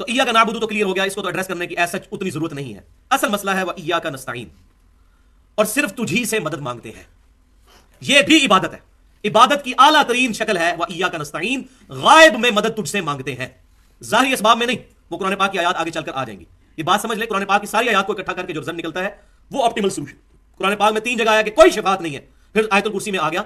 تو ایاک نعبد تو کلیئر ہو گیا، اس کو تو ایڈریس کرنے کی ایسا اتنی ضرورت نہیں ہے. اصل مسئلہ ہے وہ ایاک نستعین، اور صرف تجھی سے مدد مانگتے ہیں. یہ بھی عبادت ہے. عبادت کی اعلیٰ ترین شکل ہے وہ ایاک نستعین، غائب میں مدد تجھ سے مانگتے ہیں، ظاہری اسباب میں نہیں. وہ قرآن پاک کی آیات آگے چل کر آ جائیں گی. یہ بات سمجھ لیں، قرآن پاک کی ساری آیات کو اکٹھا کر کے جو رزلٹ نکلتا ہے وہ آپٹیمل سولوشن. قرآن پاک میں 3 جگہ آیا کہ کوئی شفاعت نہیں ہے، پھر آیت الکرسی میں آ گیا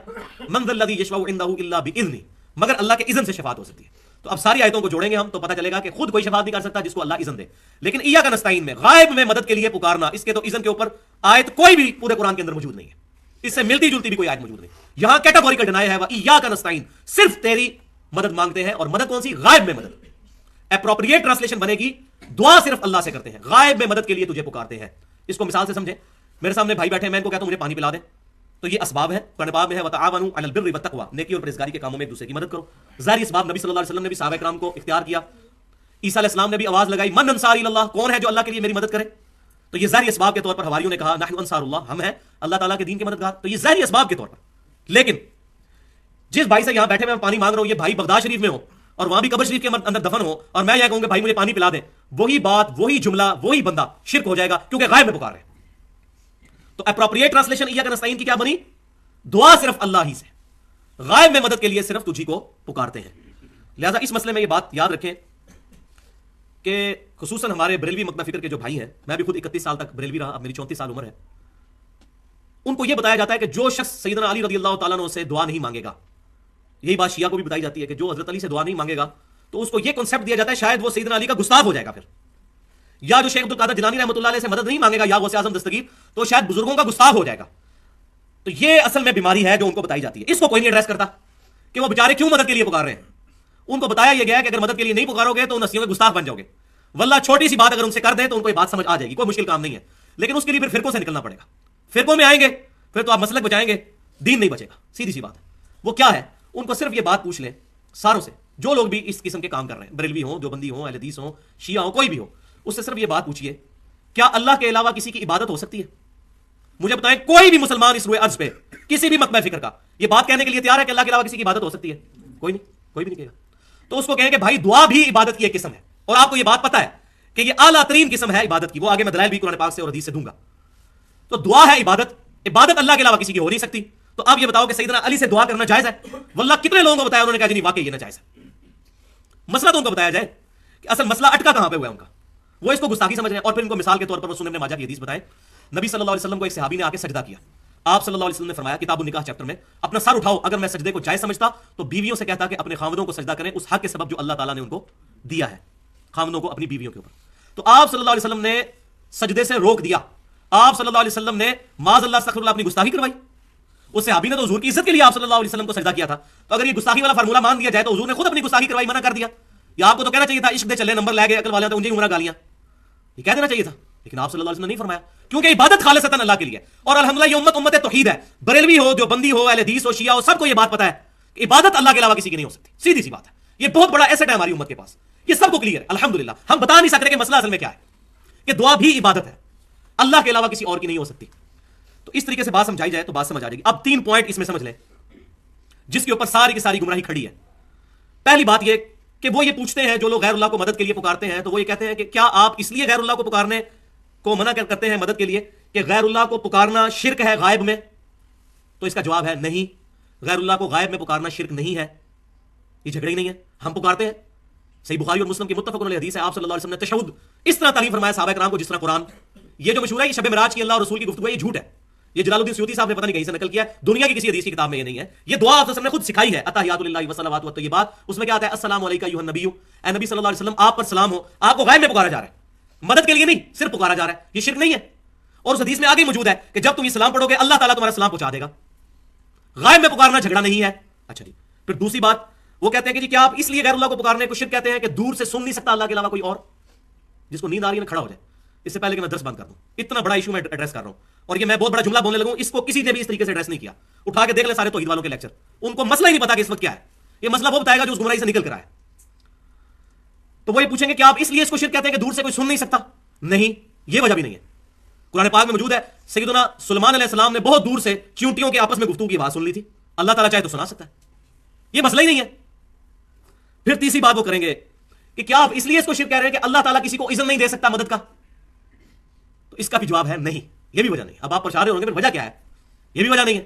من ذا الذی یشفع عنده الا باذنہ، مگر اللہ کے اذن سے شفاعت ہو سکتی ہے. تو اب ساری آیتوں کو جوڑیں گے ہم تو پتہ چلے گا کہ خود کوئی شفاعت نہیں کر سکتا جس کو اللہ اذن دے. لیکن ایاک نستعین میں غائب میں مدد کے لیے پکارنا، اس کے تو اذن کے اوپر آیت کوئی بھی پورے قرآن کے اندر موجود نہیں ہے، اس سے ملتی جلتی بھی کوئی آیت موجود نہیں. یہاں کیٹاگوریکل ڈینائی ہے وہ ایاک نستعین، صرف تیری مدد مانگتے ہیں. اور مدد کون سی؟ غائب میں مدد. اپروپریٹ ٹرانسلیشن بنے گی دعا صرف اللہ سے کرتے ہیں، غائب میں مدد کے لیے تجھے پکارتے ہیں. اس کو مثال سے سمجھیں. میرے سامنے بھائی بیٹھے ہیں، میں ان کو کہتا ہوں مجھے پانی پلا دیں، تو یہ اسباب ہے. قرآن پاک میں ہے وتعاونوا علی البر والتقوی، نیکی اور پرہیزگاری کے کاموں میں ایک دوسرے کی مدد کرو. ظاہری اسباب نبی صلی اللہ علیہ وسلم نے بھی صحابہ کرام کو اختیار کیا. عیسیٰ علیہ السلام نے بھی آواز لگائی من انصاری اللہ، کون ہے جو اللہ کے لیے میری مدد کرے؟ تو یہ ظاہری اسباب کے طور پر حواریوں نے کہا نحن انصار اللہ، ہم ہیں اللہ تعالیٰ کے دین کے مددگار. تو یہ ظاہری اسباب کے طور پر. لیکن جس بھائی سے یہاں بیٹھے میں پانی مانگ رہا ہوں، یہ بھائی بغداد شریف میں ہو اور وہاں بھی قبر شریف کے اندر دفن ہو، اور میں یہ کہوں کہ بھائی مجھے پانی پلا دیں، وہی بات، وہی جملہ، وہی بندہ شرک ہو جائے گا، کیونکہ غائب میں پکار رہے ہیں. تو اپروپریٹ ٹرانسلیشن ایاک نستعین کی کیا بنی؟ دعا صرف اللہ ہی سے، غائب میں مدد کے لیے صرف تجھی کو پکارتے ہیں. لہذا اس مسئلے میں یہ بات یاد رکھیں کہ خصوصاً ہمارے بریلوی مکتبہ فکر کے جو بھائی ہیں، میں بھی خود 31 سال تک بریلوی رہا، اب میری 34 سال عمر ہے، ان کو یہ بتایا جاتا ہے کہ جو شخص سیدنا علی رضی اللہ تعالیٰ عنہ سے دعا نہیں مانگے گا، یہی بات شیعہ کو بھی بتائی جاتی ہے کہ جو حضرت علی سے دعا نہیں مانگے گا تو اس کو یہ کنسپٹ دیا جاتا ہے شاید وہ سیدنا علی کا گستاخ ہو جائے گا. پھر یا جو شیخ عبد القادر جیلانی رحمۃ اللہ علیہ سے مدد نہیں مانگے گا یا غوث اعظم دستگیر، تو شاید بزرگوں کا گستاخ ہو جائے گا. تو یہ اصل میں بیماری ہے جو ان کو بتائی جاتی ہے. اس کو کوئی نہیں ایڈریس کرتا کہ وہ بیچارے کیوں مدد کے لیے پکار رہے ہیں. ان کو بتایا یہ گیا کہ اگر مدد کے لیے نہیں پکارو گے تو ان ہستیوں کے گستاخ بن جاؤ گے. واللہ چھوٹی سی بات اگر ان سے کر دیں تو ان کو یہ بات سمجھ آ جائے گی، کوئی مشکل کام نہیں ہے. لیکن اس کے لیے پھر فرقوں سے نکلنا پڑے گا. فرقوں میں آئیں گے پھر تو آپ مسلک بچائیں گے، دین نہیں بچے گا. سیدھی سی بات ہے. وہ کیا ہے؟ ان کو صرف یہ بات پوچھ لیں ساروں سے، جو لوگ بھی اس قسم کے کام کر رہے ہیں، بریلوی ہوں، دیوبندی ہوں، اہل حدیث ہوں، شیعہ ہوں، کوئی بھی ہو، اس سے صرف یہ بات پوچھیے کیا اللہ کے علاوہ کسی کی عبادت ہو سکتی ہے؟ مجھے بتائیں کوئی بھی مسلمان اس روئے ارض پہ کسی بھی مکتبہ فکر کا یہ بات کہنے کے لیے تیار ہے کہ اللہ کے علاوہ کسی کی عبادت ہو سکتی ہے؟ کوئی نہیں، کوئی بھی نہیں کہے گا. تو اس کو کہیں کہ بھائی دعا بھی عبادت کی ایک قسم ہے، اور آپ کو یہ بات پتہ ہے کہ یہ اعلیٰ ترین قسم ہے عبادت کی. وہ آگے میں دلائل بھی قرآن پاک سے اور حدیث سے دوں گا. تو دعا ہے عبادت، عبادت اللہ کے علاوہ کسی کی ہو نہیں سکتی. تو آپ یہ بتاؤ کہ سیدنا علی سے دعا کرنا جائز ہے؟ واللہ کتنے لوگوں کو بتایا انہوں نے کہا جی نہیں واقعی یہ ناجائز ہے. مسئلہ تو ان کو بتایا جائے کہ اصل مسئلہ اٹکا کہاں پہ ہوا ہے ان کا. وہ اس کو گستاخی سمجھ رہے ہیں. اور پھر ان کو مثال کے طور پر وہ سنن ابن ماجہ کی حدیث بتائیں. نبی صلی اللہ علیہ وسلم کو ایک صحابی نے آ کے سجدہ کیا. آپ صلی اللہ علیہ وسلم نے فرمایا کتاب النکاح چیپٹر میں، اپنا سر اٹھاؤ، اگر میں سجدے کو جائز سمجھتا تو بیویوں سے کہتا کہ اپنے خاوندوں کو سجدہ کریں اس حق کے سبب جو اللہ تعالیٰ نے ان کو دیا ہے، خاوندوں کو اپنی بیویوں کے اوپر. تو آپ صلی اللہ علیہ وسلم نے سجدے سے روک دیا. آپ صلی اللہ علیہ وسلم نے معاذ اللہ استغفر اللہ اپنی گستاخی کروائی. اس صحابی نے تو حضور کی عزت کے لیے آپ صلی اللہ علیہ وسلم کو سجدہ کیا تھا. تو اگر یہ گستاخی والا فارمولہ مان دیا جائے تو حضور نے خود اپنی گستاخی کروائی، منع کر دیا. یا آپ کو تو کہنا چاہیے تھا عشق دے چلے نمبر لے گئے عقل والے تو انہیں عمرہ گالیاں، یہ کہہ دینا چاہیے تھا. لیکن آپ صلی اللہ علیہ وسلم نے نہیں فرمایا، کیونکہ عبادت خالصتاً اللہ کے لیے. اور الحمدللہ یہ امت توحید ہے. بریلوی ہو، دیوبندی ہو، اہل حدیث ہو، شیعہ ہو، سب کو یہ بات پتہ ہے کہ عبادت اللہ کے علاوہ کسی کی نہیں ہو سکتی. سیدھی سی بات ہے. یہ بہت بڑا ایسٹ ہے ہماری امت کے پاس، یہ سب کو کلیئر ہے الحمدللہ. ہم بتا نہیں سکتے کہ مسئلہ اصل میں کیا ہے، کہ دعا بھی عبادت ہے، اللہ کے علاوہ کسی اور کی نہیں ہو سکتی. تو اس طریقے سے بات سمجھائی جائے تو بات سمجھ آ جائے گی. اب 3 پوائنٹ اس میں سمجھ لیں جس کے اوپر ساری کی ساری گمراہی کھڑی ہے. پہلی بات یہ کہ وہ یہ پوچھتے ہیں جو لوگ غیر اللہ کو مدد کے لیے پکارتے ہیں، تو وہ یہ کہتے ہیں کہ کیا آپ اس لیے غیر اللہ کو پکارنے کو منع کرتے ہیں مدد کے لیے کہ غیر اللہ کو پکارنا شرک ہے غائب میں؟ تو اس کا جواب ہے نہیں، غیر اللہ کو غائب میں پکارنا شرک نہیں ہے. یہ جھگڑے ہی نہیں ہے، ہم پکارتے ہیں. صحیح بخاری اور مسلم کی متفق علیہ حدیث ہے، آپ صلی اللہ علیہ وسلم نے تشہد اس طرح تعلیم فرمایا صحابہ کرام کو جس طرح قرآن. یہ جو مشہور ہے یہ شب معراج کی اللہ اور رسول کی گفتگو ہے، یہ جھوٹ ہے. یہ جلال الدین سیوطی صاحب نے پتہ نہیں کہیں سے نقل کیا ہے، دنیا کی کسی حدیث کی کتاب میں یہ نہیں ہے. یہ دعا آپ نے خود سکھائی ہے، اتحیات للہ والصلوات والطیبات. اس میں کیا آتا ہے؟ السلام علیکم ایھا النبی، اے نبی صلی اللہ علیہ وسلم آپ پر سلام ہو. آپ کو غائب میں پکارا جا رہا ہے، مدد کے لیے نہیں، صرف پکارا جا رہا ہے. یہ شرک نہیں ہے. اور اس حدیث میں آگے موجود ہے کہ جب تم یہ سلام پڑھو گے اللہ تعالیٰ تمہارا سلام پہنچا دے گا. غائب میں پکارنا جھگڑا نہیں ہے. اچھا جی، پھر دوسری بات وہ کہتے ہیں کہ جی کیا آپ اس لیے غیر اللہ کو پکارنے کو شرک کہتے ہیں کہ دور سے سن نہیں سکتا اللہ کے علاوہ کوئی اور؟ جس کو نیند آ رہی ہے نا کھڑا ہو جائے. اس سے پہلے کہ میں درس بند کر دوں، اتنا بڑا ایشو میں ایڈریس کر رہا ہوں، اور یہ میں بہت بڑا جملہ بولنے لگوں، اس کو کسی نے بھی اس طریقے سے ایڈریس نہیں کیا. اٹھا کے دیکھ لیں سارے توحید والوں کے لیکچر، ان کو مسئلہ ہی نہیں پتا کہ اس وقت کیا ہے. یہ مسئلہ وہ بتائے گا جو اس گمراہی سے نکل کر آئے. تو وہ یہ پوچھیں گے کہ آپ اس لیے اس کو شرک کہتے ہیں کہ دور سے کوئی سن نہیں سکتا؟ نہیں، یہ وجہ بھی نہیں ہے. قرآن پاک میں موجود ہے سیدنا سلیمان علیہ السلام نے بہت دور سے چیونٹیوں کے آپس میں گفتگو کی آواز سن لی تھی. اللہ تعالیٰ چاہے تو سنا سکتا ہے، یہ مسئلہ ہی نہیں ہے. پھر تیسری بات وہ کریں گے کہ کیا آپ اس لیے اس کو شرک کہہ رہے ہیں کہ اللہ تعالیٰ کسی کو اذن نہیں دے سکتا مدد کا؟ تو اس کا بھی جواب ہے نہیں، یہ بھی وجہ نہیں۔ اب آپ پرچار ہوں گے پھر وجہ کیا ہے؟ یہ بھی وجہ نہیں ہے۔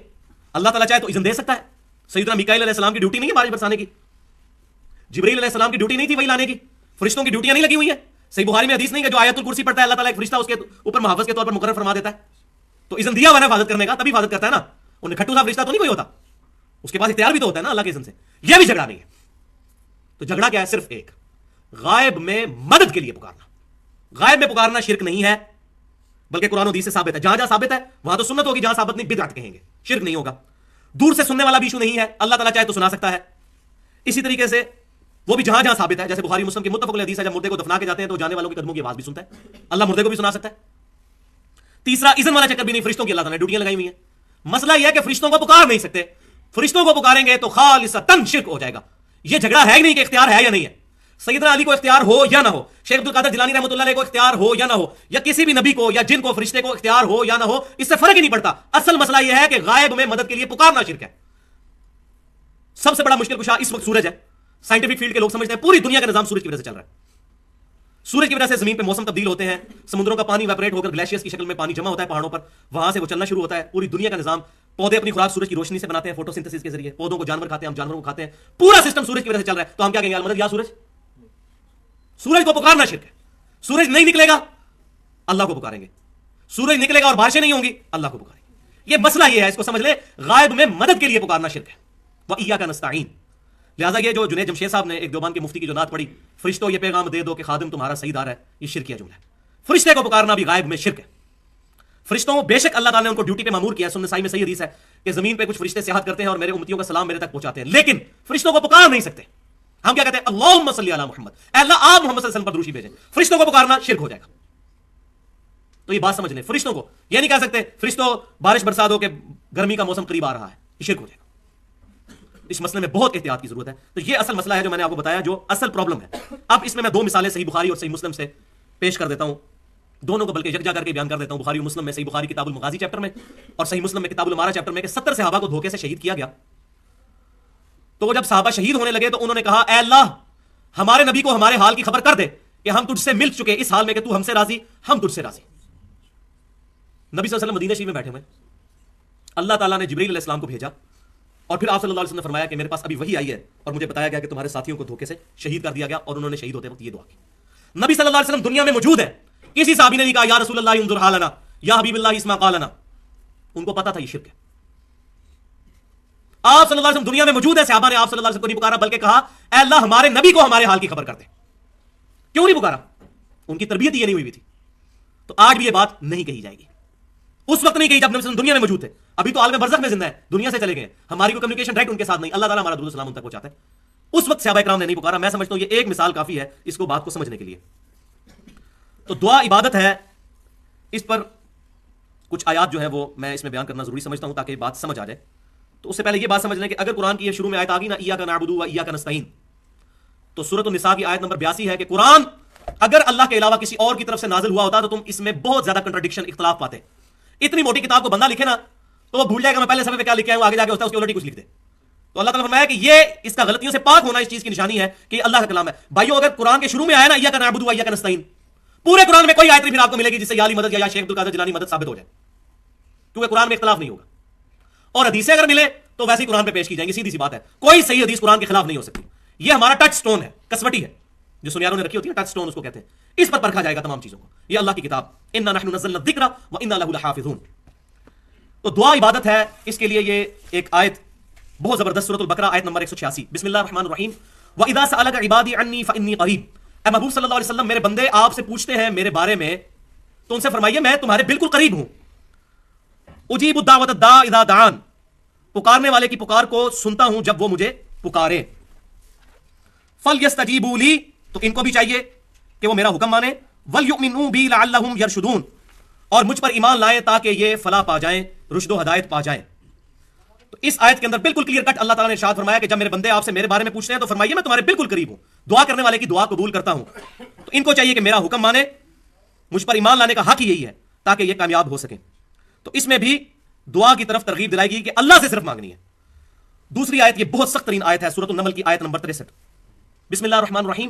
اللہ تعالیٰ چاہے تو اذن دے سکتا ہے۔ سیدنا میکائیل علیہ السلام کی ڈیوٹی نہیں ہے بارش برسانے کی، جبرائیل علیہ السلام کی ڈیوٹی نہیں تھی وہی لانے کی، فرشتوں کی ڈیوٹیاں نہیں لگی ہوئی ہیں۔ صحیح بخاری میں حدیث نہیں کہ جو آیت الکرسی پڑھتا ہے اللہ تعالیٰ ایک فرشتہ اس کے اوپر محافظ کے طور پر مقرر فرما دیتا ہے؟ تو اذن دیا ہوا ہے حفاظت کرنے کا، تبھی حفاظت کرتا ہے نا۔ انہیں کھٹو سا فرشتہ تو نہیں کوئی ہوتا، اس کے پاس اختیار بھی تو ہوتا ہے نا اللہ کے اذن سے۔ یہ بھی جھگڑا نہیں ہے۔ تو جھگڑا کیا ہے؟ صرف ایک، غائب میں مدد کے لیے پکارنا۔ غائب میں پکارنا شرک نہیں ہے، بلکہ قرآن و حدیث سے ثابت ہے۔ جہاں جہاں ثابت ہے وہاں تو سنت ہوگی، جہاں ثابت نہیں بدعت کہیں گے، شرک نہیں ہوگا۔ دور سے سننے والا بھی ایشو نہیں ہے، اللہ تعالیٰ چاہے تو سنا سکتا ہے۔ اسی طریقے سے وہ بھی جہاں جہاں ثابت ہے، جیسے بخاری مسلم کی متفق علیہ حدیث ہے، جب مردے کو دفنا کے جاتے ہیں تو جانے والوں کے قدموں کی آواز بھی سنتا ہے، اللہ مردے کو بھی سنا سکتا ہے۔ تیسرا، اذن والا چکر بھی نہیں، فرشتوں کی اللہ تعالیٰ نے ڈیوٹیاں لگائی ہوئی ہیں۔ مسئلہ یہ ہے کہ فرشتوں کو پکار نہیں سکتے، فرشتوں کو پکاریں گے تو خالصتاً شرک ہو جائے گا۔ یہ جھگڑا ہے ہی نہیں کہ اختیار ہے یا نہیں ہے، سیدنا علی کو اختیار ہو یا نہ ہو، شیخ عبد القادر جیلانی رحمۃ اللہ علیہ کو اختیار ہو یا نہ ہو، یا کسی بھی نبی کو یا جن کو فرشتے کو اختیار ہو یا نہ ہو، اس سے فرق ہی نہیں پڑتا۔ اصل مسئلہ یہ ہے کہ غائب میں مدد کے لیے پکارنا شرک ہے۔ سب سے بڑا مشکل کشا اس وقت سورج ہے۔ سائنٹیفک فیلڈ کے لوگ سمجھتے ہیں پوری دنیا کا نظام سورج کی وجہ سے چل رہا ہے۔ سورج کی وجہ سے زمین پہ موسم تبدیل ہوتے ہیں، سمندروں کا پانی ویپریٹ ہو کر گلیشیئرز کی شکل میں پانی جمع ہوتا ہے پہاڑوں پر، وہاں سے وہ چلنا شروع ہوتا ہے۔ پوری دنیا کا نظام، پودے اپنی خوراک سورج کی روشنی سے بناتے ہیں، فوٹوسنتھسس کے ذریعے، پودوں کو جانور کھاتے ہیں، ہم جانوروں کو کھاتے ہیں، پورا سسٹم سورج کی وجہ سے چل رہا ہے۔ تو ہم کیا کہیں گے؟ المدد یا سورج؟ سورج کو پکارنا شرک ہے۔ سورج نہیں نکلے گا، اللہ کو پکاریں گے۔ سورج نکلے گا اور بارشیں نہیں ہوں گی، اللہ کو پکاریں گے۔ یہ مسئلہ یہ ہے، اس کو سمجھ لے، غائب میں مدد کے لیے پکارنا شرک ہے۔ وَإِيَّاكَ نَسْتَعِينُ۔ لہٰذا یہ جو جنید جمشید صاحب نے ایک دیوبند کے مفتی کی جو نعت پڑھی، فرشتوں یہ پیغام دے دو کہ خادم تمہارا سیدار ہے، یہ شرکیہ جملہ ہے۔ فرشتے کو پکارنا بھی غائب میں شرک ہے۔ فرشتوں بے شک اللہ تعالیٰ نے ان کو ڈیوٹی پہ مامور کیا ہے، سنن نسائی میں صحیح حدیث ہے کہ زمین پہ کچھ فرشتے سیاحت کرتے ہیں اور میرے امتیوں کا سلام میرے تک پہنچاتے ہیں، لیکن فرشتوں کو پکار نہیں سکتے۔ ہم کیا کہتے ہیں؟ اللہم صلی علی محمد، اے اللہ آپ محمد صلی اللہ علیہ وسلم پر دروشی بھیجیں۔ فرشتوں کو پکارنا شرک ہو جائے گا۔ تو یہ بات سمجھ لیں، فرشتوں کو یہ نہیں کہہ سکتے فرشتوں بارش برسا دو کہ گرمی کا موسم قریب آ رہا ہے، یہ شرک ہو جائے گا۔ اس مسئلے میں بہت احتیاط کی ضرورت ہے۔ تو یہ اصل مسئلہ ہے جو میں نے آپ کو بتایا، جو اصل پرابلم ہے۔ اب اس میں دو مثالیں صحیح بخاری اور صحیح مسلم سے پیش کر دیتا ہوں، دونوں کو بلکہ یکجا کر کے بیان کر دیتا ہوں۔ بخاری اور مسلم میں، صحیح بخاری کتاب المغازی چیپٹر میں اور صحیح مسلم میں کتاب الامارہ چیپٹر میں، کہ 70 صحابہ کو دھوکے سے شہید کیا گیا۔ تو وہ جب صحابہ شہید ہونے لگے تو انہوں نے کہا، اے اللہ ہمارے نبی کو ہمارے حال کی خبر کر دے کہ ہم تجھ سے مل چکے اس حال میں کہ تو ہم سے راضی، ہم تجھ سے راضی۔ نبی صلی اللہ علیہ وسلم مدینہ شریف میں بیٹھے ہوئے، اللہ تعالیٰ نے جبرائیل علیہ السلام کو بھیجا اور پھر آپ صلی اللہ علیہ وسلم نے فرمایا کہ میرے پاس ابھی وحی آئی ہے اور مجھے بتایا گیا کہ تمہارے ساتھیوں کو دھوکے سے شہید کر دیا گیا، اور انہوں نے شہید ہوتے وقت یہ دعا کی۔ نبی صلی اللہ علیہ وسلم دنیا میں موجود ہے، کسی صحابی نے نہیں کہا یا رسول اللہ انظر حالنا، یا حبیب اللہ اسمع قالنا۔ ان کو پتا تھا یہ شرک ہے۔ آپ صلی اللہ علیہ وسلم دنیا میں موجود ہے، صحابہ نے آپ صلی اللہ علیہ وسلم کو نہیں پکارا، بلکہ کہا اے اللہ ہمارے نبی کو ہمارے حال کی خبر کر دے۔ کیوں نہیں پکارا؟ ان کی تربیت یہ نہیں ہوئی تھی۔ تو آج بھی یہ بات نہیں کہی جائے گی، اس وقت نہیں کہی جب نبی صلی اللہ علیہ وسلم دنیا میں موجود تھے۔ ابھی تو عالم برزخ میں زندہ ہے، دنیا سے چلے گئے، ہماری کوئی کمیونیکیشن ڈائریکٹ ان کے ساتھ نہیں، اللہ تعالیٰ ہمارا درود و سلام ان تک پہنچاتا ہے۔ اس وقت صحابہ کرام نے نہیں پکارا۔ میں سمجھتا ہوں یہ ایک مثال کافی ہے اس کو بات کو سمجھنے کے لیے۔ تو دعا عبادت ہے، اس پر کچھ آیات جو ہے وہ میں اس میں بیان کرنا ضروری سمجھتا ہوں تاکہ بات سمجھ آ جائے۔ تو اس سے پہلے یہ بات سمجھ لیں کہ اگر قرآن کی یہ شروع میں آیت آ گئی نا، ایاک نعبد و ایاک نستعین، تو سورۃ النساء کی آیت نمبر 82 ہے کہ قرآن اگر اللہ کے علاوہ کسی اور کی طرف سے نازل ہوا ہوتا تو تم اس میں بہت زیادہ کنٹرڈکشن، اختلاف پاتے۔ اتنی موٹی کتاب کو بندہ لکھے نا تو وہ بھول جائے گا میں پہلے صفحے پہ کیا لکھا ہے، وہ آگے جا کے ہوتا ہے اس کی الٹی کچھ لکھ دے۔ تو اللہ تعالیٰ نے فرمایا کہ یہ اس کا غلطیوں سے پاک ہونا اس چیز کی نشانی ہے کہ یہ اللہ کا کلام ہے۔ بھائیو اگر قرآن کے شروع میں آیا نا ایاک نعبد و ایاک نستعین، پورے قرآن میں کوئی آیت نہیں پھر آپ کو ملے گی جس سے یا علی مدد یا شیخ عبد القادر جیلانی مدد ثابت ہو جائے، کیونکہ قرآن میں اختلاف نہیں ہوگا۔ اور حدیثیں اگر ملے تو ویسے ہی قرآن پہ پیش کی جائیں گی، سیدھی سی بات ہے۔ کوئی صحیح حدیث قرآن کے خلاف نہیں ہو سکتی۔ یہ ہمارا ٹچ سٹون ہے، کسوٹی ہے جو سنیاروں نے رکھی ہوتی ہے، ٹچ سٹون اس کو کہتے ہیں۔ اس پر پرکھا جائے گا تمام چیزوں کو۔ یہ اللہ کی کتاب، انا نحن نزلنا الذکر وانا لہ لحافظون۔ تو دعا عبادت ہے، اس کے لیے یہ ایک آیت بہت زبردست، سورۃ البقرہ آیت نمبر 186، بسم اللہ الرحمن الرحیم، واذا سألک عبادی عنی فانی قریب۔ اے محبوب صلی اللہ علیہ وسلم میرے بندے آپ سے پوچھتے ہیں میرے بارے میں تو ان سے فرمائیے میں تمہارے بالکل قریب ہوں۔ اجیب الدعوۃ الداع اذا دعان، پکارنے والے کی پکار کو سنتا ہوں جب وہ مجھے پکارے۔ فلیستجیبوا لی، تو ان کو بھی چاہیے کہ وہ میرا حکم مانیں، ولیؤمنوا بی لعلہم یرشدون، اور مجھ پر ایمان لائیں تاکہ یہ فلاح پا جائیں، رشد و ہدایت پا جائیں۔ تو اس آیت کے اندر بالکل کلیئر کٹ اللہ تعالیٰ نے ارشاد فرمایا کہ جب میرے بندے آپ سے میرے بارے میں پوچھتے ہیں تو فرمائیے میں تمہارے بالکل قریب ہوں، دعا کرنے والے کی دعا قبول کرتا ہوں۔ تو ان کو چاہیے کہ میرا حکم مانے، مجھ پر ایمان لانے کا حق یہی ہے تاکہ یہ کامیاب ہو سکیں۔ تو اس میں بھی دعا کی طرف ترغیب دلائے گی کہ اللہ سے صرف مانگنی ہے۔ دوسری آیت یہ بہت سخت ترین آیت ہے، سورۃ النمل کی آیت نمبر 63، بسم اللہ الرحمن الرحیم،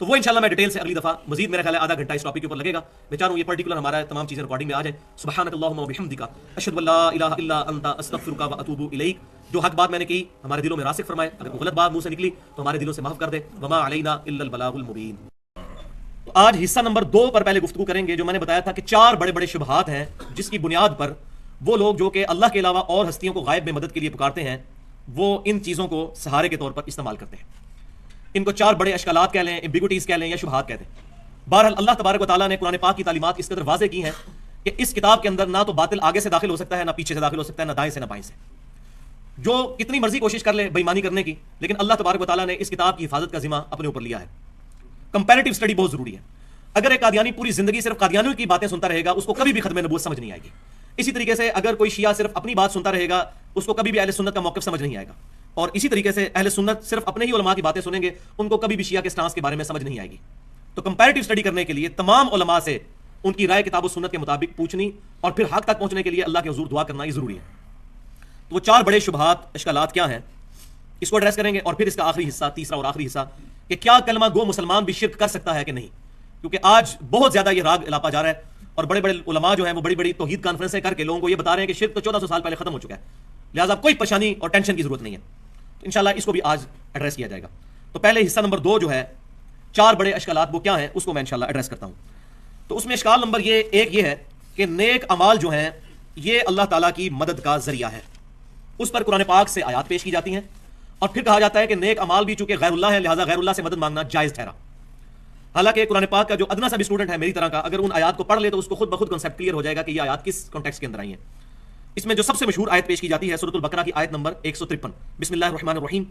تو وہ انشاءاللہ میں ڈیٹیل سے اگلی دفعہ مزید میرا خیال ہے آدھا گھنٹہ اس ٹاپک کے اوپر لگے گا. میں چاہ رہا ہوں یہ پرٹیکولر ہمارا تمام چیزیں ریکارڈنگ میں آ جائیں. سبحانک اللہم و بحمدک اشہد ان لا الہ الا انت استغفرک و اتوب الیک. جو حق بات میں نے کی ہمارے دلوں میں راسخ فرمائے, اگر کوئی غلط بات منہ سے نکلی تو ہمارے دلوں سے معاف کر دے. وما علینا الا البلاغ المبین. تو آج حصہ نمبر 2 پر پہلے گفتگو کریں گے, جو میں نے بتایا تھا کہ 4 بڑے بڑے شبہات ہیں جس کی بنیاد پر وہ لوگ جو کہ اللہ کے علاوہ اور ہستیوں کو غائب میں مدد کے لیے پکارتے ہیں وہ ان چیزوں کو سہارے کے طور پر استعمال کرتے ہیں. ان کو 4 بڑے اشکالات کہہ لیں, ایمبیگوٹیز کہہ لیں یا شبہات کہہ دیں. بہرحال اللہ تبارک و تعالیٰ نے قرآن پاک کی تعلیمات اس قدر واضح کی ہیں کہ اس کتاب کے اندر نہ تو باطل آگے سے داخل ہو سکتا ہے, نہ پیچھے سے داخل ہو سکتا ہے, نہ دائیں سے نہ بائیں سے. جو کتنی مرضی کوشش کر لے بےایمانی کرنے کی, لیکن اللہ تبارک و تعالیٰ نے اس کتاب کی حفاظت کا ذمہ اپنے اوپر لیا ہے. کمپیریٹیو اسٹڈی بہت ضروری ہے. اگر ایک قادیانی پوری زندگی صرف قادیانیوں کی باتیں سنتا رہے گا اس کو کبھی بھی ختم نبوت سمجھ نہیں آئے گی. اسی طریقے سے اگر کوئی شیعہ صرف اپنی بات سنتا رہے گا اس کو کبھی بھی اہل سنت کا موقف سمجھ نہیں آئے گا. اور اسی طریقے سے اہل سنت صرف اپنے ہی علماء کی باتیں سنیں گے ان کو کبھی بھی شیعہ کے سٹانس کے بارے میں سمجھ نہیں آئے گی. تو کمپیریٹیو اسٹڈی کرنے کے لیے تمام علماء سے ان کی رائے کتاب و سنت کے مطابق پوچھنی اور پھر حق تک پہنچنے کے لیے اللہ کے حضور دعا کرنا یہ ضروری ہے. تو وہ 4 بڑے شبہات اشکالات کیا ہیں اس کو ایڈریس کریں گے, اور پھر اس کا آخری حصہ, تیسرا اور آخری حصہ, کہ کیا کلمہ گو مسلمان بھی شرک کر سکتا ہے کہ نہیں. کیونکہ آج بہت زیادہ یہ راگ الاپا جا رہا ہے اور بڑے بڑے علماء جو ہیں وہ بڑی بڑی توحید کانفرنسیں کر کے لوگوں کو یہ بتا رہے ہیں کہ شرک تو 1400 سال پہلے ختم ہو چکا ہے, لہٰذا کوئی پریشانی اور ٹینشن کی ضرورت نہیں ہے. تو انشاءاللہ اس کو بھی آج ایڈریس کیا جائے گا. تو پہلے حصہ نمبر 2 جو ہے 4 بڑے اشکالات وہ کیا ہیں اس کو میں انشاءاللہ ایڈریس کرتا ہوں. تو اس میں اشکال نمبر 1 یہ ہے کہ نیک اعمال جو ہیں یہ اللہ تعالیٰ کی مدد کا ذریعہ ہے. اس پر قرآن پاک سے آیات پیش کی جاتی ہیں اور پھر کہا جاتا ہے کہ نیک اعمال بھی چونکہ غیر اللہ ہے لہٰذا غیر اللہ سے مدد مانگنا جائز ٹھہرا. حالانکہ قرآن پاک کا جو ادنا سا بھی اسٹوڈنٹ ہے میری طرح کا, اگر ان آیات کو پڑھ لے تو اس کو خود بخود کنسیپٹ کلیئر ہو جائے گا کہ یہ آیات کس کانٹیکسٹ کے اندر آئی ہیں. اس میں جو سب سے مشہور آیت پیش کی جاتی ہے سورۃ البقرہ کی آیت نمبر 153, بسم اللہ الرحمن الرحیم,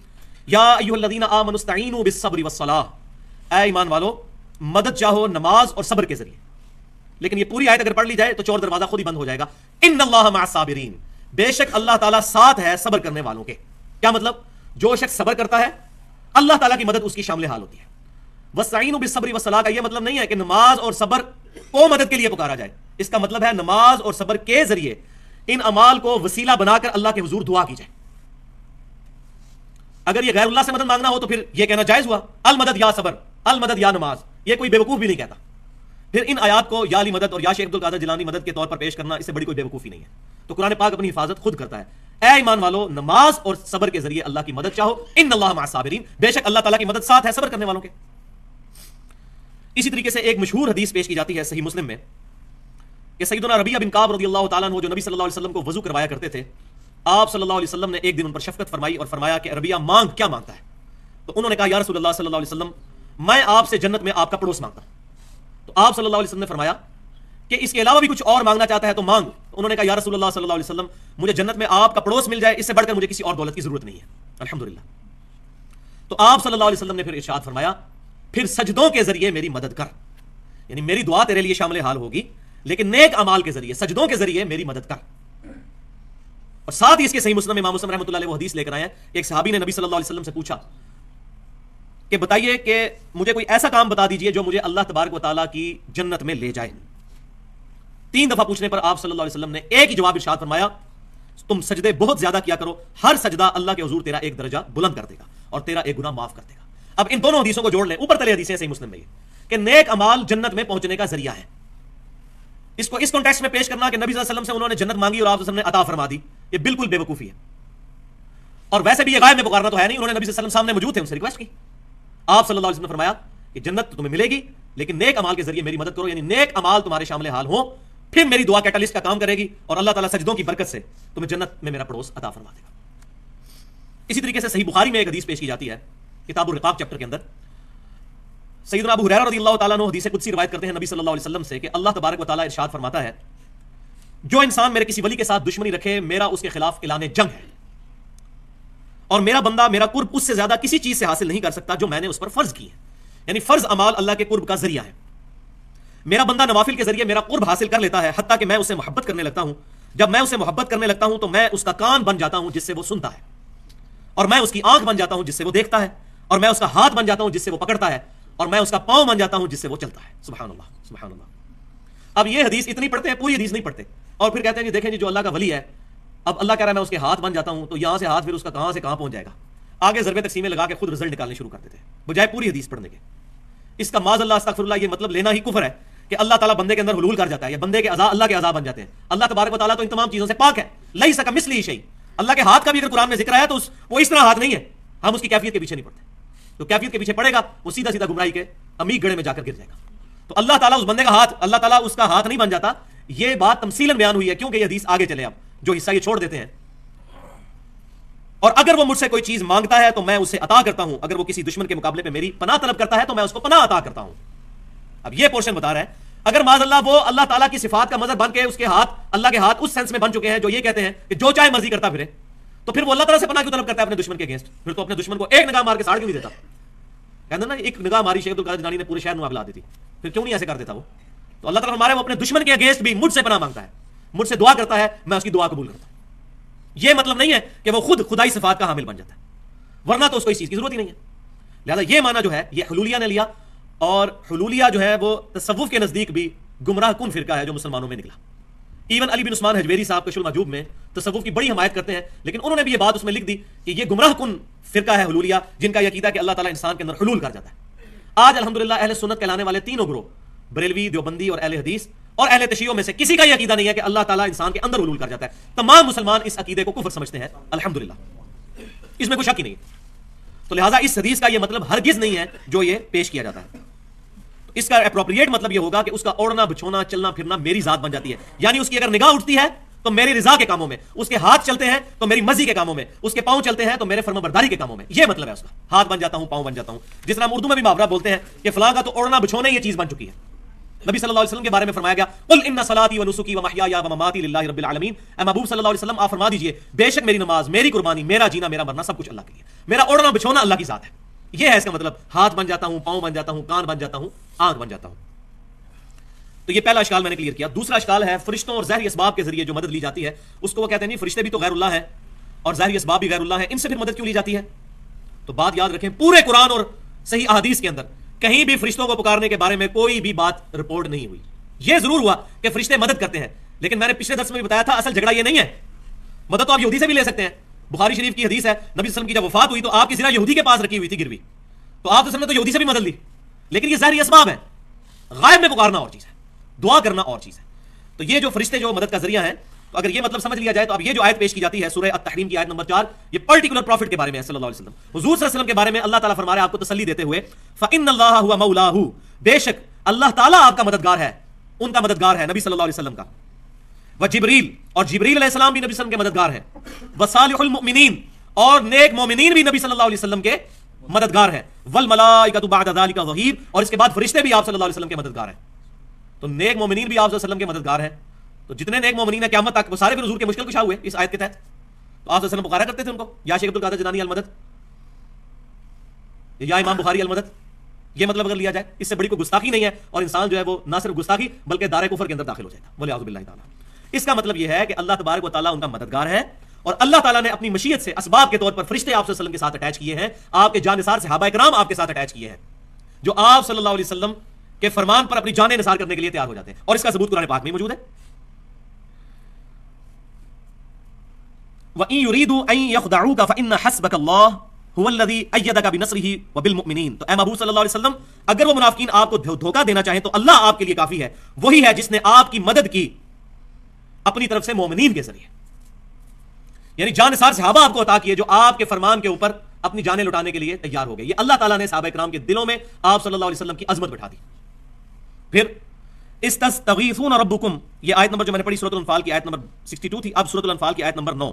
یا ایھا الذین آمنوا استعینوا بالصبر والصلاۃ. اے ایمان والو مدد چاہو نماز اور صبر کے ذریعے. لیکن یہ پوری آیت اگر پڑھ لی جائے تو چور دروازہ خود ہی بند ہو جائے گا. ان اللہ مع الصابرین, بے شک اللہ تعالیٰ ساتھ ہے صبر کرنے والوں کے. کیا مطلب؟ جو شخص صبر کرتا ہے اللہ تعالیٰ کی مدد اس کی شامل حال ہوتی ہے. وَاسْتَعِینُوا بِالصَّبْرِ وَالصَّلَاةِ کا یہ مطلب نہیں ہے کہ نماز اور صبر کو مدد کے لیے پکارا جائے. اس کا مطلب ہے نماز اور صبر کے ذریعے ان اعمال کو وسیلہ بنا کر اللہ کے حضور دعا کی جائے. اگر یہ غیر اللہ سے مدد مانگنا ہو تو پھر یہ کہنا جائز ہوا, المدد یا صبر, المدد یا نماز. یہ کوئی بیوقوف بھی نہیں کہتا. پھر ان آیات کو یا علی مدد اور یا شیخ عبد القادر جیلانی مدد کے طور پر پیش کرنا اس سے بڑی کوئی بیوقوفی نہیں ہے. تو قرآن پاک اپنی حفاظت خود کرتا ہے. اے ایمان والو نماز اور صبر کے ذریعے اللہ کی مدد چاہو, ان اللہ مع الصابرین, بے شک اللہ تعالیٰ کی مدد ساتھ ہے صبر کرنے والوں کے. اسی طریقے سے ایک مشہور حدیث پیش کی جاتی ہے صحیح مسلم میں کہ سیدنا ربیعہ بن کعب رضی اللہ تعالیٰ عنہ جو نبی صلی اللہ علیہ وسلم کو وضو کروایا کرتے تھے, آپ صلی اللہ علیہ وسلم نے ایک دن ان پر شفقت فرمائی اور فرمایا کہ ربیعہ مانگ, کیا مانگتا ہے؟ تو انہوں نے کہا یا رسول اللہ صلی اللہ علیہ وسلم میں آپ سے جنت میں آپ کا پڑوس مانگتا ہوں. تو آپ صلی اللہ علیہ وسلم نے فرمایا کہ اس کے علاوہ بھی کچھ اور مانگنا چاہتا ہے تو مانگ. انہوں نے کہا یا رسول اللہ صلی اللہ علیہ وسلم مجھے جنت میں آپ کا پڑوس مل جائے, اس سے بڑھ کر مجھے کسی اور دولت کی ضرورت نہیں ہے, الحمدللہ. تو آپ صلی اللہ علیہ وسلم نے پھر ارشاد فرمایا پھر سجدوں کے ذریعے میری مدد کر, یعنی میری دعا تیرے لیے شامل حال ہوگی لیکن نیک اعمال کے ذریعے, سجدوں کے ذریعے میری مدد کر. اور ساتھ ہی اس کے صحیح مسلم امام مسلم رحمۃ اللہ علیہ وہ حدیث لے کر آئے ہیں. ایک صحابی نے نبی صلی اللہ علیہ وسلم سے پوچھا کہ بتائیے کہ مجھے کوئی ایسا کام بتا دیجئے جو مجھے اللہ تبارک و تعالیٰ کی جنت میں لے جائے. 3 دفعہ پوچھنے پر آپ صلی اللہ علیہ وسلم نے ایک ہی جواب ارشاد فرمایا, تم سجدے بہت زیادہ کیا کرو, ہر سجدہ اللہ کے حضور تیرا ایک درجہ بلند کر دے گا اور تیرا ایک گناہ معاف کر دے گا. اب ان دونوں حدیثوں کو جوڑ لیں, اوپر تلے حدیثیں صحیح مسلم میں یہ کہ نیک اعمال جنت میں پہنچنے کا ذریعہ ہے. اس کو اس کانٹیکسٹ میں پیش کرنا کہ نبی صلی اللہ علیہ وسلم سے انہوں نے جنت مانگی اور آپ صلی اللہ علیہ وسلم نے عطا فرما دی, یہ بالکل بے وقوفی ہے. اور ویسے بھی یہ غائب میں پکارنا تو ہے نہیں, انہوں نے نبی صلی اللہ علیہ وسلم سامنے موجود تھے, ان سے ریکویسٹ کی. آپ صلی اللہ علیہ وسلم نے فرمایا کہ جنت تمہیں ملے گی لیکن نیک اعمال کے ذریعے میری مدد کرو, یعنی نیک اعمال تمہارے شامل حال ہوں, پھر میری دعا کیٹالسٹ کا کام کرے گی اور اللہ تعالیٰ سجدوں کی برکت سے تمہیں جنت میں میرا پڑوس عطا فرما دے گا. اسی طریقے سے صحیح بخاری میں ایک حدیث پیش کی جاتی ہے کتاب الرقاق چیپٹر کے اندر. سیدنا ابو ہریرہ رضی اللہ تعالیٰ عنہ حدیث قدسی روایت کرتے ہیں نبی صلی اللہ علیہ وسلم سے کہ اللہ تبارک و تعالیٰ ارشاد فرماتا ہے جو انسان میرے کسی ولی کے ساتھ دشمنی رکھے میرا اس کے خلاف اعلان جنگ ہے, اور میرا بندہ میرا قرب اس سے زیادہ کسی چیز سے حاصل نہیں کر سکتا جو میں نے اس پر فرض کی ہے. یعنی فرض اعمال اللہ کے قرب کا ذریعہ ہے. میرا بندہ نوافل کے ذریعے میرا قرب حاصل کر لیتا ہے حتیٰ کہ میں اسے محبت کرنے لگتا ہوں. جب میں اسے محبت کرنے لگتا ہوں تو میں اس کا کان بن جاتا ہوں جس سے وہ سنتا ہے, اور میں اس کی آنکھ بن جاتا ہوں جس سے وہ دیکھتا ہے, اور میں اس کا ہاتھ بن جاتا ہوں جس سے وہ پکڑتا ہے, اور میں اس کا پاؤں بن جاتا ہوں جس سے وہ چلتا ہے. سبحان اللہ سبحان اللہ. اب یہ حدیث اتنی پڑھتے ہیں, پوری حدیث نہیں پڑھتے, اور پھر کہتے ہیں جی دیکھیں جی جو اللہ کا ولی ہے, اب اللہ کہہ رہا ہے میں اس کے ہاتھ بن جاتا ہوں, تو یہاں سے ہاتھ پھر اس کا کہاں سے کہاں پہنچ جائے گا. آگے ضربیں تقسیمیں لگا کے خود رزلٹ نکالنے شروع کر دیتے ہیں بجائے پوری حدیث پڑھنے کے. اس کا معاذ اللہ استغفر اللہ یہ مطلب لینا ہی کفر ہے کہ اللہ تعالیٰ بندے کے اندر حلول کر جاتا ہے یا بندے کے عذاب اللہ کے عذاب بن جاتے ہیں. اللہ تبارک و تعالیٰ تو ان تمام چیزوں سے پاک ہے. لیس کمثلہ شیء. اللہ کے ہاتھ کا بھی اگر قرآن میں ذکر ہے تو وہ اس طرح ہاتھ نہیں ہے. ہم اس کی کیفیت کے پیچھے نہیں پڑتے. تو کیفیت کے پیچھے پڑے گا وہ سیدھا سیدھا گمراہی کے عمیق گڑھے میں جا کر گر جائے گا. تو اللہ تعالیٰ اس بندے کا ہاتھ، اللہ تعالیٰ اس کا ہاتھ نہیں بن جاتا. یہ بات تمثیلاً بیان ہوئی ہے کیونکہ یہ حدیث آگے چلے. اب جو حصہ یہ چھوڑ دیتے ہیں. اور اگر وہ مجھ سے کوئی چیز مانگتا ہے تو میں اسے عطا کرتا ہوں. اگر وہ کسی دشمن کے مقابلے پہ میری پناہ طلب کرتا ہے تو میں اس کو پناہ عطا کرتا ہوں. اب یہ پورشن بتا رہا ہے اگر معاذ اللہ وہ اللہ تعالیٰ کی صفات کا مظہر بن کے اس کے ہاتھ اللہ کے ہاتھ اس سینس میں بن چکے ہیں جو یہ کہتے ہیں کہ جو چاہے مرضی کرتا پھرے، تو پھر وہ اللہ تعالیٰ سے پناہ کیوں طلب کرتا ہے اپنے دشمن کے اگینسٹ؟ پھر تو اپنے دشمن کو ایک نگاہ مار کے ساڑ کیوں نہیں دیتا؟ کہتے نا ایک نگاہ ماری شیخ عبدالقادر جیلانی نے پورے شہر میں آگ لا دی تھی، پھر کیوں نہیں ایسے کر دیتا وہ؟ تو اللہ تعالیٰ ہمارے وہ اپنے دشمن کے اگینسٹ بھی مجھ سے پناہ مانگتا ہے، مجھ سے دعا کرتا ہے، میں اس کی دعا قبول کرتا ہوں. یہ مطلب نہیں ہے کہ وہ خود خدائی صفات کا حامل بن جاتا ہے، ورنہ تو اس کو اس چیز کی ضرورت ہی نہیں ہے. لہٰذا یہ معنی جو ہے یہ حلولیہ نے لیا، اور حلولیہ جو ہے وہ تصوف کے نزدیک بھی گمراہ کن فرقہ ہے جو مسلمانوں میں نکلا. ایون علی بن عثمان حجویری صاحب کشف المحجوب میں تصوف کی بڑی حمایت کرتے ہیں، لیکن انہوں نے بھی یہ بات اس میں لکھ دی کہ یہ گمراہ کن فرقہ ہے حلولیہ، جن کا یہ عقیدہ ہے کہ اللہ تعالیٰ انسان کے اندر حلول کر جاتا ہے. آج الحمدللہ اہل سنت کہلانے والے تینوں گروہ، بریلوی، دیوبندی اور اہل حدیث اور اہل تشیع میں سے کسی کا یہ عقیدہ نہیں ہے کہ اللہ تعالیٰ انسان کے اندر حلول کر جاتا ہے. تمام مسلمان اس عقیدے کو کفر سمجھتے ہیں الحمدللہ، اس میں کوئی شک ہی نہیں ہے. تو لہٰذا اس حدیث کا یہ مطلب ہرگز نہیں ہے جو یہ پیش کیا جاتا ہے. اس کا اپروپریٹ مطلب یہ ہوگا کہ اس کا اوڑھنا بچھونا چلنا پھرنا میری ذات بن جاتی ہے. یعنی اس کی اگر نگاہ اٹھتی ہے تو میری رضا کے کاموں میں، اس کے ہاتھ چلتے ہیں تو میری مرضی کے کاموں میں، اس کے پاؤں چلتے ہیں تو میرے فرما برداری کے کاموں میں. یہ مطلب ہے اس کا، ہاتھ بن جاتا ہوں، پاؤں بن جاتا ہوں. جس طرح ہم اردو میں بھی محاورہ بولتے ہیں کہ فلاں کا تو اوڑھنا بچھونا یہ چیز بن چکی ہے. نبی صلی اللہ علیہ وسلم کے بارے میں فرمایا گیا قل ان صلاتي ونسكي ومحياي ومماتي لله رب العالمین. اے محبوب صلی اللہ علیہ وسلم آپ فرما دیجئے بے شک میری نماز، میری قربانی، میرا جینا، میرا مرنا سب کچھ اللہ کے لیے. میرا اوڑھنا بچھونا اللہ کی ذات ہے. یہ ہے اس کا مطلب، ہاتھ بن جاتا ہوں، پاؤں بن جاتا ہوں، کان بن جاتا ہوں، آنکھ بن جاتا ہوں. تو یہ پہلا اشکال میں نے کلیئر کیا. دوسرا اشکال ہے فرشتوں اور ظاہری اسباب کے ذریعے جو مدد لی جاتی ہے، اس کو وہ کہتے ہیں نہیں فرشتے بھی تو غیر اللہ ہیں اور ظاہری اسباب بھی غیر اللہ ہیں، ان سے پھر مدد کیوں لی جاتی ہے؟ تو بات یاد رکھیں، پورے قرآن اور صحیح احادیث کے اندر کہیں بھی فرشتوں کو پکارنے کے بارے میں کوئی بھی بات رپورٹ نہیں ہوئی. یہ ضرور ہوا کہ فرشتے مدد کرتے ہیں، لیکن میں نے پچھلے درس میں بھی بتایا تھا اصل جھگڑا یہ نہیں ہے. مدد تو آپ یہودی سے بھی لے سکتے ہیں. بخاری شریف کی حدیث ہے، نبی صلی اللہ علیہ وسلم کی جب وفات ہوئی تو آپ کی زرہ یہودی کے پاس رکھی ہوئی تھی گروی، تو آپ نے تو یہودی سے بھی مدد لی. لیکن یہ ظاہری اسباب ہے، غائب میں پکارنا اور چیز ہے، دعا کرنا اور چیز ہے. تو یہ جو فرشتے جو مدد کا ذریعہ ہیں، تو اگر یہ مطلب سمجھ لیا جائے تو اب یہ جو آیت پیش کی جاتی ہے سورہ التحریم کی آیت نمبر 4، یہ پرٹیکولر پروفٹ کے بارے میں ہے صلی اللہ علیہ وسلم. حضور صلی اللہ علیہ وسلم کے بارے میں اللہ تعالیٰ فرما رہا ہے آپ کو تسلی دیتے ہوئے فإن اللہ هو مولاه، بے شک اللہ تعالیٰ آپ کا مددگار ہے، ان کا مددگار ہے نبی صلی اللہ علیہ وسلم کا. وجبریل، اور جبریل علیہ السلام بھی نبی صلی اللہ علیہ وسلم کے مددگار ہیں. وصالح المؤمنین، اور نیک مومنین بھی نبی صلی اللہ علیہ وسلم کے مددگار ہیں. والملائکۃ بعد ذلک ظہیر، اور اس کے بعد فرشتے بھی آپ صلی اللہ علیہ وسلم کے مددگار ہیں. تو نیک مومنین بھی آپ صلی اللہ علیہ وسلم کے مددگار ہیں. تو جتنے نیک مومنین ہیں قیامت تک وہ سارے پھر حضور کے مشکل کشا ہوئے اس آیت کے تحت. تو آپ صلی اللہ علیہ وسلم پکارا کرتے تھے ان کو یا شیخ عبدالقادر جیلانی المدد یا امام بخاری المدد. یہ مطلب اگر لیا جائے اس سے بڑی کوئی گستاخی نہیں ہے، اور انسان جو ہے وہ نہ صرف گستاخی بلکہ دار کفر کے اندر داخل ہو جائے گا ولیعوذ باللہ تعالی. اس کا مطلب یہ ہے کہ اللہ تبارک و تعالیٰ ان کا مددگار ہے، اور اللہ تعالیٰ نے اپنی مشیت سے اسباب کے طور پر فرشتے آپ صلی اللہ علیہ وسلم کے ساتھ اٹیچ کیے ہیں. آپ کے جانثار صحابہ کرام آپ کے ساتھ اٹیچ کیے ہیں جو آپ صلی اللہ علیہ وسلم کے فرمان پر اپنی جانیں نثار کرنے کے لیے تیار ہو جاتے ہیں، اور اس کا ثبوت قرآن پاک میں موجود ہے. وَإِن يُرِيدُوا أَن يَخْدَعُوكَ فَإِنَّ حَسْبَكَ اللَّهُ هُوَ الَّذِي أَيَّدَكَ بِنَصْرِهِ وَبِالْمُؤْمِنِينَ. تو اے محبوب صلی اللہ علیہ وسلم اگر وہ منافقین آپ کو دھوکہ دینا چاہیں تو اللہ آپ کے لیے کافی ہے، وہی ہے جس نے آپ کی مدد کی اپنی طرف سے مومنین کے ذریعے. یعنی جانثار صحابہ آپ کو عطا کیے جو آپ کے فرمان کے اوپر اپنی جانیں لٹانے کے لیے تیار ہو گئے. یہ اللہ تعالیٰ نے صحابہ کرام کے دلوں میں آپ صلی اللہ علیہ وسلم کی عظمت بٹھا دی. پھر استغیثون ربکم، یہ آیت نمبر جو میں نے پڑھی سورۃ الانفال کی آیت نمبر 62 تھی، اب سورۃ الانفال کی آیت نمبر 9.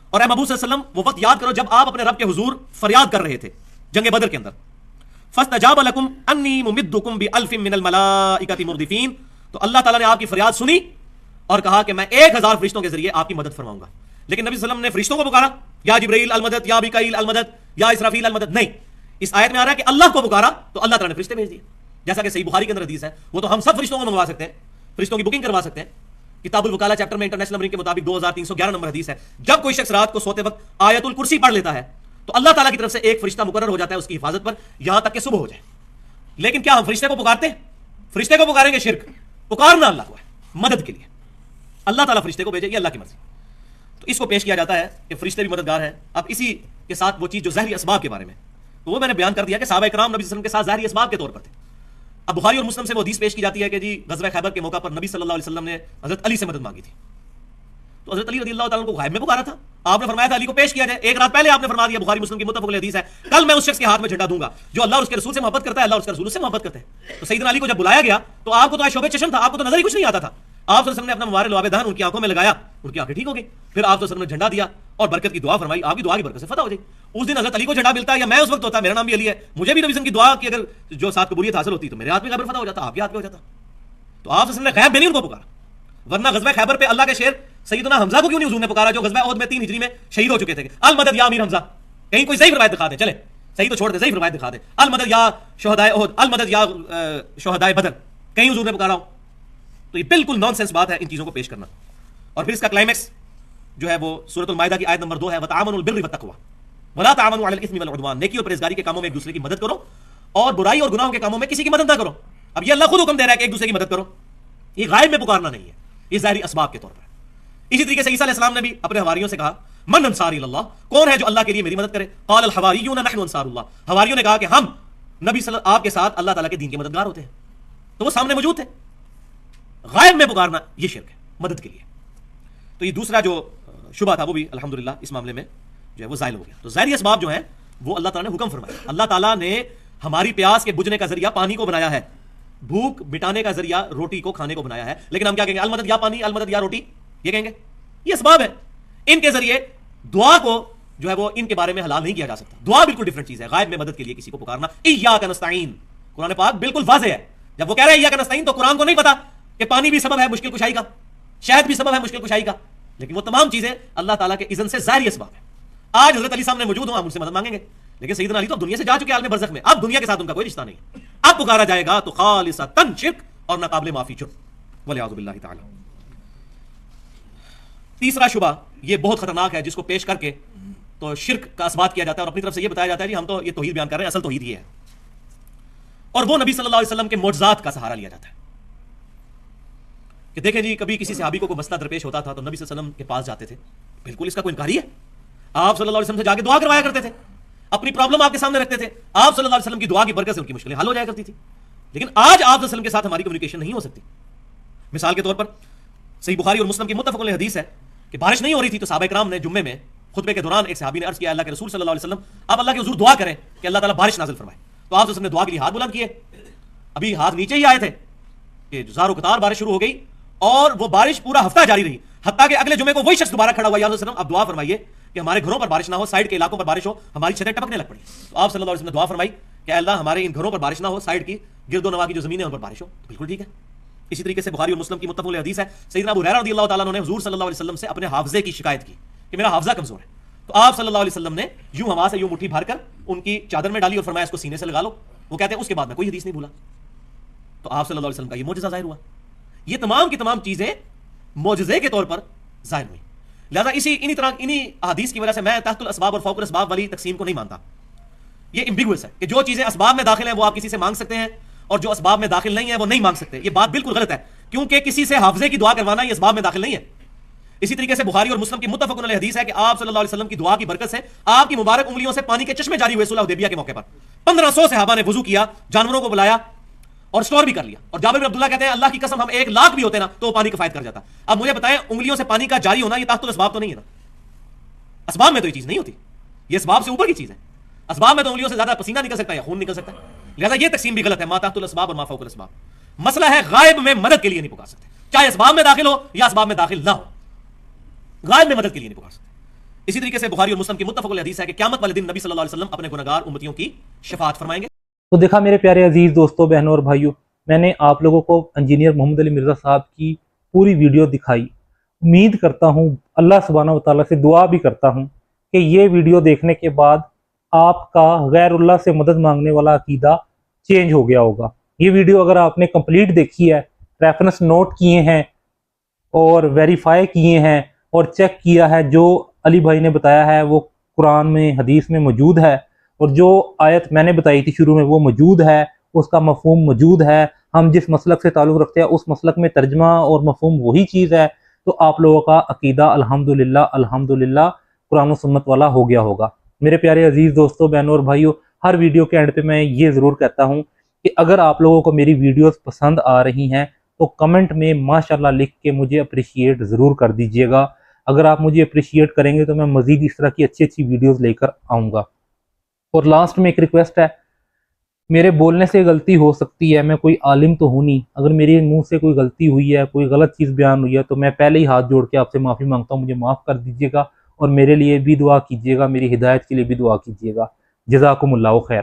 اور اے محبوب صلی اللہ علیہ وسلم وہ وقت یاد کرو جب آپ اپنے رب کے حضور فریاد کر رہے تھے جنگ بدر کے اندر. فاستجاب لکم انی ممدکم بالف من الملائکۃ مردفین. تو اللہ تعالیٰ نے آپ کی فریاد سنی اور کہا کہ میں 1000 فرشتوں کے ذریعے آپ کی مدد فرماؤں گا. لیکن نبی صلی اللہ علیہ وسلم نے فرشتوں کو پکارا یا جبرائیل المدد یا میکائیل المدد یا اسرافیل المدد نہیں. اس آیت میں آ رہا ہے کہ اللہ کو پکارا تو اللہ تعالیٰ نے فرشتے بھیج دیے. جیسا کہ صحیح بخاری کے اندر حدیث ہے، وہ تو ہم سب فرشتوں کو منگوا سکتے ہیں، فرشتوں کی بکنگ کروا سکتے ہیں. کتاب الوکالہ چیپٹر میں انٹرنیشنل نمبرنگ کے مطابق 2311 نمبر حدیث ہے، جب کوئی شخص رات کو سوتے وقت آیت الکرسی پڑھ لیتا ہے تو اللہ تعالیٰ کی طرف سے ایک فرشتہ مقرر ہو جاتا ہے اس کی حفاظت پر یہاں تک کہ صبح ہو جائے. لیکن کیا ہم فرشتے کو پکارتے ہیں؟ فرشتے کو پکاریں گے شرک، پکارنا اللہ کو ہے مدد کے لیے. اللہ تعالیٰ فرشتے کو بھیجے، یہ اللہ کی مرضی. تو اس کو پیش کیا جاتا ہے کہ فرشتے بھی مددگار ہیں. اب اسی کے ساتھ وہ چیز جو ظاہری اسباب کے بارے میں، تو وہ میں نے بیان کر دیا کہ صحابہ کرام نبی صلی اللہ علیہ وسلم کے ساتھ ظاہری اسباب کے طور پر تھے. اب بخاری اور مسلم سے وہ حدیث پیش کی جاتی ہے کہ جی غزوہ خیبر کے موقع پر نبی صلی اللہ علیہ وسلم نے حضرت علی سے مدد مانگی تھی. تو حضرت علی رضی اللہ تعالیٰ کو غائب میں پکارا تھا. آپ نے فرمایا تھا علی کو پیش کیا جائے. ایک رات پہلے آپ نے فرما دیا, بخاری مسلم کی متفق علیہ حدیث ہے, کل میں اس شخص کے ہاتھ میں جھنڈا دوں گا جو اللہ اور اس کے رسول سے محبت کرتا ہے, اللہ اور اس کے رسول سے محبت کرتے ہیں. تو سیدنا علی کو جب بلایا گیا تو آپ کو تو شعبے چشم تھا, آپ کو تو نظر ہی کچھ نہیں آتا تھا. آپ صلی اللہ علیہ وسلم نے اپنا مبارک لعاب دہن ان کی آنکھوں میں لگایا, ان کی آنکھیں ٹھیک ہو گئی. پھر آپ صلی اللہ علیہ وسلم نے جھنڈا دیا اور برکت کی دعا فرمائی. آپ کی دعا کی برکت سے فتح ہو جائے. اس دن حضرت علی کو جھنڈا ملتا ہے یا میں اس وقت ہوتا, میرا نام بھی علی ہے, مجھے بھی نبی صلی اللہ علیہ وسلم کی دعا کی اگر جو ساتھ قبولیت حاصل ہوتی تو میرے ہاتھ میں خیبر فتح ہو جاتا, آپ کے ہاتھ میں ہو جاتا. تو آپ صلی اللہ علیہ وسلم نے غیب میں نہیں ان کو پکارا, ورنہ غزوہ خیبر پہ اللہ کے شیر سیدنا حمزہ کو کیوں نہیں حضور نے پکارا جو غزوہ احد میں 3 ہجری میں شہید ہو چکے تھے. المدد یا امیر حمزہ, کہیں کوئی ضعیف روایت دکھا دے, چلے صحیح تو چھوڑ دے, ضعیف روایت دکھا دے. المدد یا شہدائے احد, المدد یا شہدائے بدر, کہیں حضور نے پکارا ہو. تو یہ بالکل نان سینس بات ہے ان چیزوں کو پیش کرنا. اور پھر اس کا کلائمیکس جو ہے وہ سورۃ المائدہ کی آیت نمبر 2 ہے, وتعاونوا البر والتقوی ولا تعاونوا علی الاثم والعدوان. نیکی اور پرہیزگاری کے کاموں میں ایک دوسرے کی مدد کرو اور برائی اور گناہوں کے کاموں میں کسی کی مدد نہ کرو. اب یہ اللہ خود حکم دے رہا ہے کہ ایک دوسرے کی مدد کرو, یہ غائب میں پکارنا نہیں ہے, یہ ظاہری اسباب کے طور پر. اسی طریقے سے عیسیٰ علیہ السلام نے بھی اپنے حواریوں سے کہا, من انصاری اللہ, کون ہے جو اللہ کے لیے میری مدد کرے. قال الحواریون نحن انصار اللہ, حواریوں نے کہا کہ ہم نبی صلی اللہ آپ کے ساتھ اللہ تعالیٰ کے دین کے مددگار ہوتے ہیں. تو وہ سامنے موجود تھے. غائب میں پکارنا یہ شرک ہے مدد کے لیے. تو یہ دوسرا جو شبہ تھا وہ بھی الحمدللہ اس معاملے میں جو ہے وہ زائل ہو گیا. تو ظاہری اسباب جو ہیں وہ اللہ تعالیٰ نے حکم فرمایا. اللہ تعالیٰ نے ہماری پیاس کے بجھنے کا ذریعہ پانی کو بنایا ہے, بھوک مٹانے کا ذریعہ روٹی کو کھانے کو بنایا ہے, لیکن ہم کیا کہیں گے, المدد یا پانی, المدد یا روٹی, یہ کہیں گے. یہ اسباب ہے, ان کے ذریعے دعا کو جو ہے وہ ان کے بارے میں حلال نہیں کیا جا سکتا. دعا بالکل ڈیفرنٹ چیز ہے. غائب میں مدد کے لیے کسی کو پکارنا, ایاک نستعین, قرآن پاک بالکل واضح ہے. جب وہ کہہ رہے ہیں ایاک نستعین تو قرآن کو نہیں پتا کہ پانی بھی سبب ہے مشکل کشائی کا, شہد بھی سبب ہے مشکل کشائی کا, لیکن وہ تمام چیزیں اللہ تعالیٰ کے اذن سے ظاہری اسباب ہیں. آج حضرت علی سامنے موجود ہوں, ہم ان سے مدد مانگیں گے, لیکن سیدنا علی تو اب دنیا سے جا چکے عالم برزخ میں, اب دنیا کے ساتھ ان کا کوئی رشتہ نہیں. اب پکارا جائے گا تو خالصتاً شرک اور ناقابل معافی جرم, والعیاذ باللہ تعالی. تیسرا شبہ یہ بہت خطرناک ہے, جس کو پیش کر کے تو شرک کا اثبات کیا جاتا ہے اور اپنی طرف سے یہ بتایا جاتا ہے کہ ہم تو یہ توحید بیان کر رہے ہیں, اصل توحید یہ ہے. اور وہ نبی صلی اللہ علیہ وسلم کے معجزات کا سہارا لیا جاتا ہے کہ دیکھیں جی کبھی کسی صحابی کو کوئی مسئلہ درپیش ہوتا تھا تو نبی صلی اللہ علیہ وسلم کے پاس جاتے تھے. بالکل اس کا کوئی انکاری ہے, آپ صلی اللہ علیہ وسلم سے جا کے دعا کروایا کرتے تھے, اپنی پرابلم آپ کے سامنے رکھتے تھے, آپ صلی اللہ علیہ وسلم کی دعا کی برکت سے ان کی مشکلیں حل ہو جایا کرتی تھی. لیکن آج آپ صلی اللہ علیہ وسلم کے ساتھ ہماری کمیونیکیشن نہیں ہو سکتی. مثال کے طور پر صحیح بخاری اور مسلم کی متفق علیہ حدیث ہے کہ بارش نہیں ہو رہی تھی تو صحابہ کرام نے جمعے میں خطبے کے دوران ایک صحابی نے عرض کیا, اللہ کے رسول صلی اللہ علیہ وسلم آپ اللہ کے حضور دعا کریں کہ اللہ تعالیٰ بارش نازل فرمائے. تو آپ صلی اللہ علیہ وسلم نے دعا کے لیے ہاتھ بلند کیے, ابھی ہاتھ نیچے ہی آئے تھے کہ زار و قطار بارش شروع ہو گئی اور وہ بارش پورا ہفتہ جاری رہی, حتیٰ کہ اگلے جمعے کو وہی شخص دوبارہ کھڑا ہوا, یا رسول اللہ اب دعا فرمائیے کہ ہمارے گھروں پر بارش نہ ہو, سائڈ کے علاقوں پر بارش ہو, ہماری چھتیں ٹپکنے لگ پڑی. تو آپ صلی اللہ علیہ وسلم نے دعا فرمائی کہ اللہ ہمارے ان گھروں پر بارش نہ ہو, سائڈ کی گرد و نواح کی جو زمینیں ان پر بارش ہو. بالکل ٹھیک ہے. اسی طریقے سے بخاری اور مسلم کی متفق حدیث ہے, سیدنا ابو ہریرہ رضی اللہ تعالیٰ عنہ نے حضور صلی اللہ علیہ وسلم سے اپنے حافظے کی شکایت کی کہ میرا حافظہ کمزور ہے. تو آپ صلی اللہ علیہ وسلم نے یوں ہوا سے یوں مٹھی بھر کر ان کی چادر میں ڈالی اور فرمایا اس کو سینے سے لگا لو. وہ کہتے ہیں اس کے بعد میں کوئی حدیث نہیں بھولا. تو آپ صلی اللہ علیہ وسلم کا یہ معجزہ ظاہر ہوا. یہ تمام کی تمام چیزیں معجزے کے طور پر ظاہر ہوئی. لہذا انہی احادیث کی وجہ سے میں تحت الاسباب اور فوق الاسباب والی تقسیم کو نہیں مانتا. یہ امبیگوس ہے کہ جو چیزیں اسباب میں داخل ہیں وہ آپ کسی سے مانگ سکتے ہیں اور جو اسباب میں داخل نہیں ہیں وہ نہیں مانگ سکتے. یہ بات بالکل غلط ہے, کیونکہ کسی سے حافظے کی دعا کروانا یہ اسباب میں داخل نہیں ہے. اسی طریقے سے بخاری اور مسلم کی متفق علیہ حدیث ہے کہ آپ صلی اللہ علیہ وسلم کی دعا کی برکت سے آپ کی مبارک انگلیوں سے پانی کے چشمے جاری ہوئے صلح حدیبیہ کے موقع پر. 1500 صحابہ نے وضو کیا, جانوروں کو بلایا اور اسٹور بھی کر لیا. اور جابر بن عبداللہ کہتے ہیں اللہ کی قسم ہم 1,00,000 بھی ہوتے نا تو وہ پانی کفایت کر جاتا. اب مجھے بتائیں انگلیوں سے پانی کا جاری ہونا یہ تحت الاسباب تو نہیں ہے نا؟ اسباب میں تو یہ چیز نہیں ہوتی, یہ اسباب سے اوپر کی چیز ہے. اسباب میں تو انگلیوں سے زیادہ پسینہ نکل سکتا ہے یا خون نکل سکتا ہے. لہذا یہ تقسیم بھی غلط ہے, ما تحت الاسباب اور ما فوق الاسباب. مسئلہ ہے غائب میں مدد کے لیے نہیں پکار سکتے, چاہے اسباب میں داخل ہو یا اسباب میں داخل نہ ہو, غائب میں مدد کے لیے نہیں پکار سکتے. اسی طریقے سے بخاری اور مسلم کی متفق علیہ حدیث ہے کہ قیامت والے دن نبی صلی اللہ علیہ وسلم اپنے گنہگار امتیوں کی شفاعت فرمائیں گے. تو دیکھا میرے پیارے عزیز دوستوں, بہنوں اور بھائیوں, میں نے آپ لوگوں کو انجینئر محمد علی مرزا صاحب کی پوری ویڈیو دکھائی. امید کرتا ہوں, اللہ سبحانہ و تعالیٰ سے دعا بھی کرتا ہوں کہ یہ ویڈیو دیکھنے کے بعد آپ کا غیر اللہ سے مدد مانگنے والا عقیدہ چینج ہو گیا ہوگا. یہ ویڈیو اگر آپ نے کمپلیٹ دیکھی ہے, ریفرنس نوٹ کیے ہیں اور ویریفائی کیے ہیں اور چیک کیا ہے, جو علی بھائی نے بتایا ہے وہ قرآن میں حدیث میں موجود ہے, اور جو آیت میں نے بتائی تھی شروع میں وہ موجود ہے, اس کا مفہوم موجود ہے, ہم جس مسلک سے تعلق رکھتے ہیں اس مسلک میں ترجمہ اور مفہوم وہی چیز ہے, تو آپ لوگوں کا عقیدہ الحمدللہ قرآن و سنت والا ہو گیا ہوگا. میرے پیارے عزیز دوستوں, بہنوں اور بھائیوں, ہر ویڈیو کے اینڈ پہ میں یہ ضرور کہتا ہوں کہ اگر آپ لوگوں کو میری ویڈیوز پسند آ رہی ہیں تو کمنٹ میں ماشاءاللہ لکھ کے مجھے اپریشیٹ ضرور کر دیجئے گا. اگر آپ مجھے اپریشیٹ کریں گے تو میں مزید اس طرح کی اچھی اچھی ویڈیوز لے کر آؤں گا. اور لاسٹ میں ایک ریکویسٹ ہے، میرے بولنے سے غلطی ہو سکتی ہے، میں کوئی عالم تو ہوں نہیں، اگر میرے منہ سے کوئی غلطی ہوئی ہے، کوئی غلط چیز بیان ہوئی ہے تو میں پہلے ہی ہاتھ جوڑ کے آپ سے معافی مانگتا ہوں، مجھے معاف کر دیجئے گا اور میرے لیے بھی دعا کیجئے گا، میری ہدایت کے لیے بھی دعا کیجئے گا. جزاکم اللہ خیر.